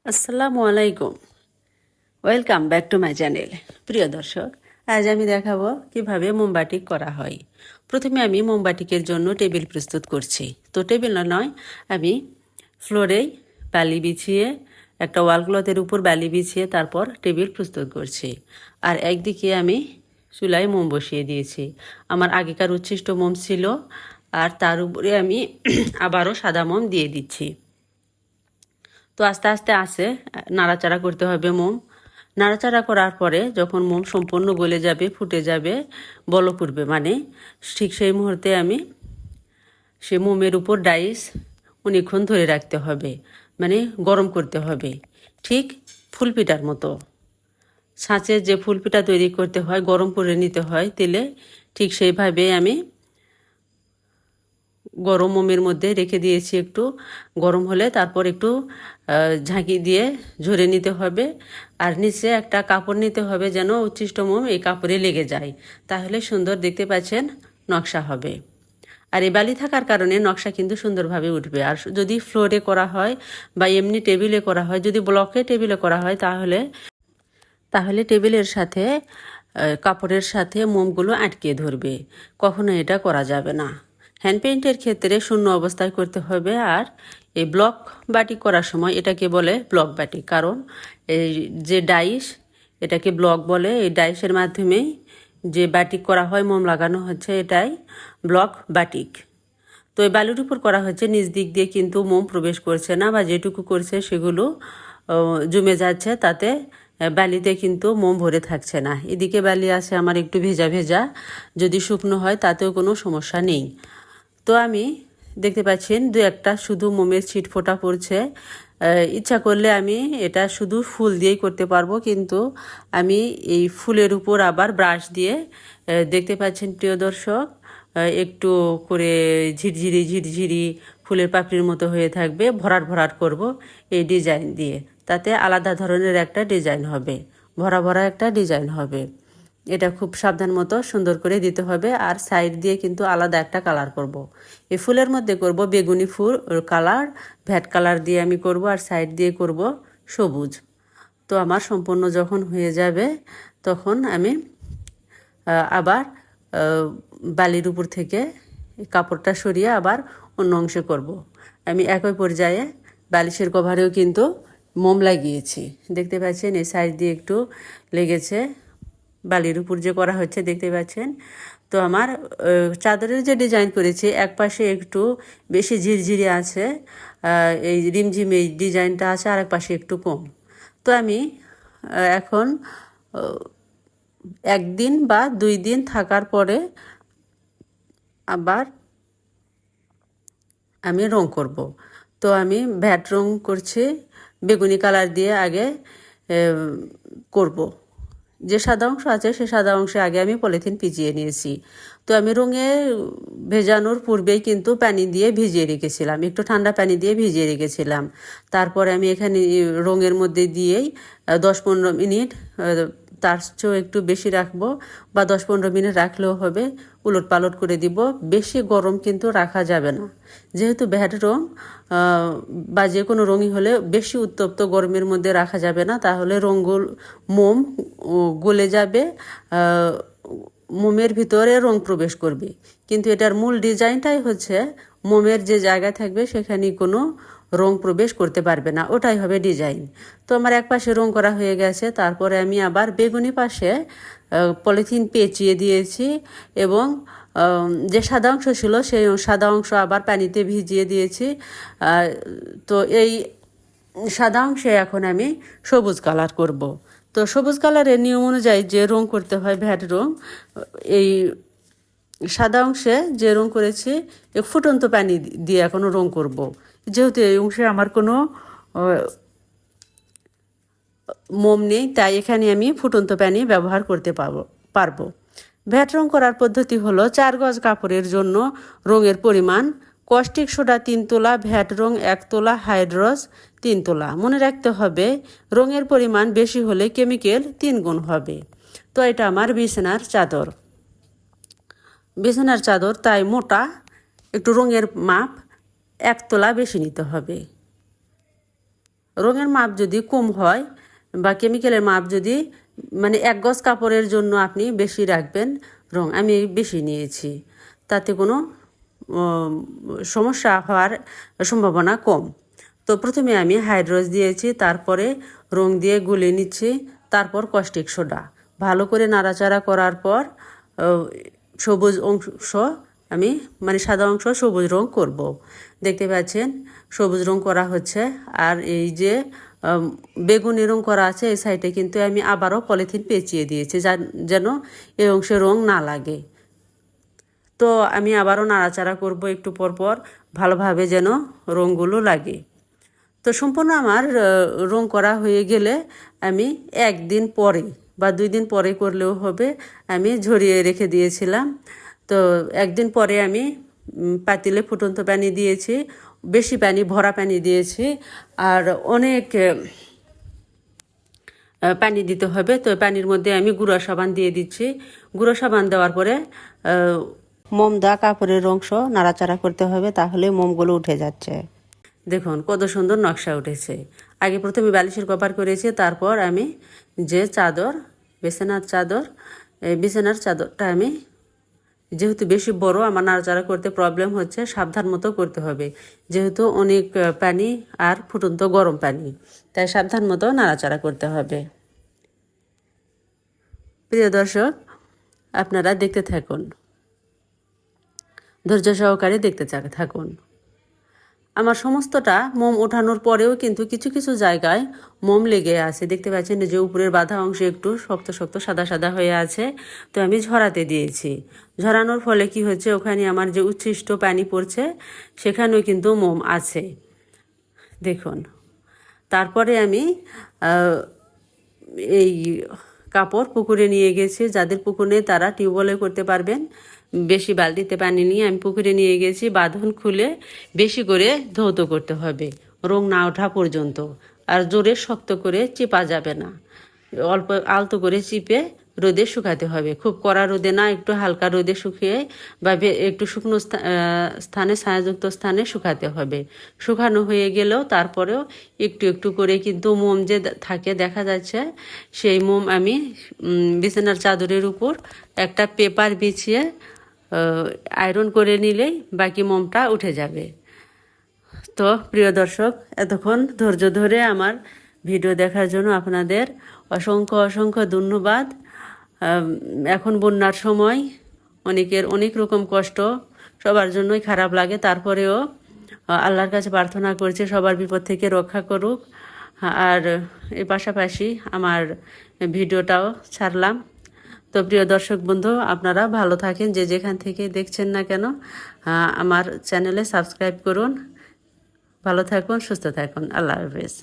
আসসালামু আলাইকুম। Welcome back to my channel. প্রিয় দর্শক, আজ আমি দেখাবো কিভাবে মোমবাটিক করা হয়। প্রথমে আমি মোমবাটিকের জন্য টেবিল প্রস্তুত করছি। তো টেবিল নয়, আমি ফ্লোরেই বালি বিছিয়ে একটা ওয়াল ক্লথের উপর বালি বিছিয়ে তারপর টেবিল প্রস্তুত করছি। আর একদিকে আমি চুলায় মোম বসিয়ে দিয়েছি। আমার আগেকার উচ্ছিষ্ট মোম ছিল, আর তার উপরে আমি আবারও সাদা মোম দিয়ে দিচ্ছি। তো আস্তে আস্তে নাড়াচাড়া করতে হবে মোম। নাড়াচাড়া করার পরে যখন মোম সম্পূর্ণ গলে যাবে, ফুটে যাবে, বলক উঠবে, মানে ঠিক সেই মুহূর্তে আমি সে মোমের উপর ডাইস অনেকক্ষণ ধরে রাখতে হবে, মানে গরম করতে হবে, ঠিক ফুলপিঠার মতো। ছাঁচের যে ফুলপিঠা তৈরি করতে হয়, গরম করে নিতে হয় তেলে, ঠিক সেইভাবে আমি গরম মোমের মধ্যে রেখে দিয়েছি। একটু গরম হলে তারপর একটু ঝাঁকি দিয়ে ঝরে নিতে হবে। আর নিচে একটা কাপড় নিতে হবে যেন উচ্ছিষ্ট মোম এই কাপড়ে লেগে যায়, তাহলে সুন্দর দেখতে পাচ্ছেন নকশা হবে। আর এই বালি থাকার কারণে নকশা কিন্তু সুন্দরভাবে উঠবে। আর যদি ফ্লোরে করা হয় বা এমনি টেবিলে করা হয়, যদি ব্লকে টেবিলে করা হয়, তাহলে তাহলে টেবিলের সাথে কাপড়ের সাথে মোমগুলো আটকে ধরবে। কখনো এটা করা যাবে না। হ্যান্ড পেইন্টের ক্ষেত্রে শূন্য অবস্থায় করতে হবে। আর এই ব্লক বাটিক করার সময় এটাকে বলে ব্লক বাটিক, কারণ এই যে ডাইস, এটাকে ব্লক বলে। এই ডাইসের মাধ্যমেই যে বাটিক করা হয়, মোম লাগানো হচ্ছে, এটাই ব্লক বাটিক। তো এই বালুর উপর করা হচ্ছে, নিচ দিক দিয়ে কিন্তু মোম প্রবেশ করছে না, বা যেটুকু করছে সেগুলো জমে যাচ্ছে, তাতে বালিতে কিন্তু মোম ভরে থাকছে না। এদিকে বালি আছে আমার একটু ভেজা ভেজা, যদি শুকনো হয় তাতেও কোনো সমস্যা নেই। তো আমি দেখতে পাচ্ছেন দু একটা শুধু মোমের ছিট ফোটা পড়ছে। ইচ্ছা করলে আমি এটা শুধু ফুল দিয়েই করতে পারবো, কিন্তু আমি এই ফুলের উপর আবার ব্রাশ দিয়ে, দেখতে পাচ্ছেন প্রিয় দর্শক, একটু করে ঝিরঝিরি ঝিরঝিরি ফুলের পাপড়ির মতো হয়ে থাকবে, ভরাট ভরাট করব এই ডিজাইন দিয়ে। তাতে আলাদা ধরনের একটা ডিজাইন হবে, ভরা ভরা একটা ডিজাইন হবে। এটা খুব সাবধান মতো সুন্দর করে দিতে হবে। আর সাইড দিয়ে কিন্তু আলাদা একটা কালার করব। এই ফুলের মধ্যে করব বেগুনি ফুল কালার, ভ্যাট কালার দিয়ে আমি করব, আর সাইড দিয়ে করব সবুজ। তো আমার সম্পূর্ণ যখন হয়ে যাবে, তখন আমি আবার বালির উপর থেকে কাপড়টা সরিয়ে আবার অন্য অংশে করব। আমি একই পর্যায়ে বালিশের কভারেও কিন্তু মোম লাগিয়েছি। দেখতে পাচ্ছেন এই সাইড দিয়ে একটু লেগেছে, বালির উপর যে করা হচ্ছে দেখতে পাচ্ছেন। তো আমার চাদরের যে ডিজাইন করেছি, এক পাশে একটু বেশি ঝিরঝিরি আছে, এই রিমঝিম এই ডিজাইনটা আছে, আর এক পাশে একটু কম। তো আমি এখন একদিন বা 2 দিন থাকার পরে আবার আমি রং করব। তো আমি ভ্যাট রং করছি, বেগুনি কালার দিয়ে আগে করব। যে সাদা অংশ আছে সে সাদা অংশে আগে আমি পলিথিন ভিজিয়ে নিয়েছি। তো আমি রঙে ভেজানোর পূর্বেই কিন্তু পানি দিয়ে ভিজিয়ে রেখেছিলাম, একটু ঠান্ডা পানি দিয়ে ভিজিয়ে রেখেছিলাম। তারপরে আমি এখানে রঙের মধ্যে দিয়েই 10-15 মিনিট, তার চেয়েও একটু বেশি রাখবো, বা 10-15 মিনিট রাখলেও হবে। উলট পালট করে দিব। বেশি গরম কিন্তু রাখা যাবে না, যেহেতু ভ্যাট রং বা যে কোনো রঙই হলে বেশি উত্তপ্ত গরমের মধ্যে রাখা যাবে না, তাহলে মোম গলে যাবে, মোমের ভিতরে রং প্রবেশ করবে। কিন্তু এটার মূল ডিজাইনটাই হচ্ছে মোমের যে জায়গা থাকবে সেখানে কোনো রং প্রবেশ করতে পারবে না, ওটাই হবে ডিজাইন। তো আমার এক পাশে রং করা হয়ে গেছে, তারপরে আমি আবার বেগুনি পাশে পলিথিন পেঁচিয়ে দিয়েছি, এবং যে সাদা অংশ ছিল সেই সাদা অংশ আবার পানিতে ভিজিয়ে দিয়েছি। তো এই সাদা অংশে এখন আমি সবুজ কালার করব। তো সবুজ কালারের নিয়ম অনুযায়ী যে রং করতে হয়, ভ্যাট রং, এই সাদা অংশে যে রং করেছি ফুটন্ত পানি দিয়ে এখনও রং করব। যেহেতু এই অংশে আমার কোনো মোম নেই, তাই এখানে আমি ফুটন্ত পানি ব্যবহার করতে পারবো। ভ্যাট রং করার পদ্ধতি হলো 4 গজ কাপড়ের জন্য রঙের পরিমাণ কস্টিক সোডা 3 তোলা, ভ্যাট রং 1 তোলা, হাইড্রস 3 তোলা। মনে রাখতে হবে রঙের পরিমাণ বেশি হলে কেমিক্যাল 3 গুণ হবে। তো এটা আমার বিছানার চাদর, তাই মোটা একটু রঙের মাপ 1 তোলা বেশি নিতে হবে। রঙের মাপ যদি কম হয় বা কেমিক্যালের মাপ যদি মানে 1 গজ কাপড়ের জন্য আপনি বেশি রাখবেন রং, আমি বেশি নিয়েছি, তাতে কোনো সমস্যা হওয়ার সম্ভাবনা কম। তো প্রথমে আমি হাইড্রোজ দিয়েছি, তারপরে রং দিয়ে গুলে নিচ্ছি, তারপর কস্টিক সোডা ভালো করে নাড়াচাড়া করার পর সবুজ অংশ আমি মানে সাদা অংশ সবুজ রং করব। দেখতে পাচ্ছেন সবুজ রং করা হচ্ছে। আর এই যে বেগুনি রং করা আছে এই সাইডে কিন্তু আমি আবারও পলিথিন পেঁচিয়ে দিয়েছি যেন এই অংশে রং না লাগে। তো আমি আবারও নাড়াচাড়া করব একটু পর পর ভালোভাবে যেন রঙগুলো লাগে। তো সম্পূর্ণ আমার রং করা হয়ে গেলে আমি 1 দিন পরে বা 2 দিন পরে করলেও হবে, আমি ঝরিয়ে রেখে দিয়েছিলাম। তো 1 দিন পরে আমি পাতিলে ফুটন্ত পানি দিয়েছি, বেশি পানি ভরা পানি দিয়েছি, আর অনেক পানি দিতে হবে। তো পানির মধ্যে আমি গুঁড়া সাবান দিয়ে দিচ্ছি। গুঁড়া সাবান দেওয়ার পরে মোম দেওয়া কাপড়ের অংশ নাড়াচাড়া করতে হবে, তাহলে মোমগুলো উঠে যাচ্ছে। দেখুন কত সুন্দর নকশা উঠেছে। আগে প্রথমে বালিশের কভার করেছি, তারপর আমি যে চাদর বিছানার চাদরটা আমি যেহেতু বেশি বড় আমার নাড়াচাড়া করতে প্রবলেম হচ্ছে, সাবধান মতো করতে হবে, যেহেতু অনেক পানি আর ফুটন্ত গরম পানি, তাই সাবধান মতো নাড়াচাড়া করতে হবে। প্রিয় দর্শক, আপনারা দেখতে থাকুন, ধৈর্য সহকারে দেখতে থাকুন। আমার সমস্তটা মোম ওঠানোর পরেও কিন্তু কিছু কিছু জায়গায় মোম লেগে আছে। দেখতে পাচ্ছেন যে উপরের বাঁধা অংশে একটু শক্ত শক্ত সাদা সাদা হয়ে আছে। তো আমি ঝরাতে দিয়েছি। ঝরানোর ফলে কি হচ্ছে, ওখানে আমার যে উচ্ছিষ্ট পানি পড়ছে সেখানেও কিন্তু মোম আছে। দেখুন, তারপরে আমি এই কাপড় পুকুরে নিয়ে গেছি। যাদের পুকুর নেই তারা টিউবওয়েলে করতে পারবেন। বেশি বালতিতে পানি নিয়ে আমি পুকুরে নিয়ে গেছি। বাঁধন খুলে বেশি করে ধৌত করতে হবে রং না ওঠা পর্যন্ত। আর জোরে শক্ত করে চিপা যাবে না, অল্প আলতো করে চিপে রোদে শুকাতে হবে। খুব কড়া রোদে না, একটু হালকা রোদে শুকিয়ে বা একটু শুকনো স্থানে ছায়াযুক্ত স্থানে শুকাতে হবে। শুকানো হয়ে গেলেও তারপরেও একটু একটু করে কিন্তু মোম যে থাকে দেখা যাচ্ছে, সেই মোম আমি বিছানার চাদরের উপর একটা পেপার বিছিয়ে আয়রন করে নিলেই বাকি মোমটা উঠে যাবে। তো প্রিয় দর্শক, এতক্ষণ ধৈর্য ধরে আমার ভিডিও দেখার জন্য আপনাদের অসংখ্য অসংখ্য ধন্যবাদ। এখন বন্যার সময় অনেকের অনেক রকম কষ্ট, সবার জন্যই খারাপ লাগে, তারপরেও আল্লাহর কাছে প্রার্থনা করছি সবার বিপদ থেকে রক্ষা করুক। আর এর পাশাপাশি আমার ভিডিওটাও ছাড়লাম। তো প্রিয় দর্শক বন্ধু, আপনারা ভালো থাকেন, যে যেখান থেকে দেখছেন না কেন আমার চ্যানেলে সাবস্ক্রাইব করুন। ভালো থাকুন, সুস্থ থাকুন। আল্লাহ হাফেজ।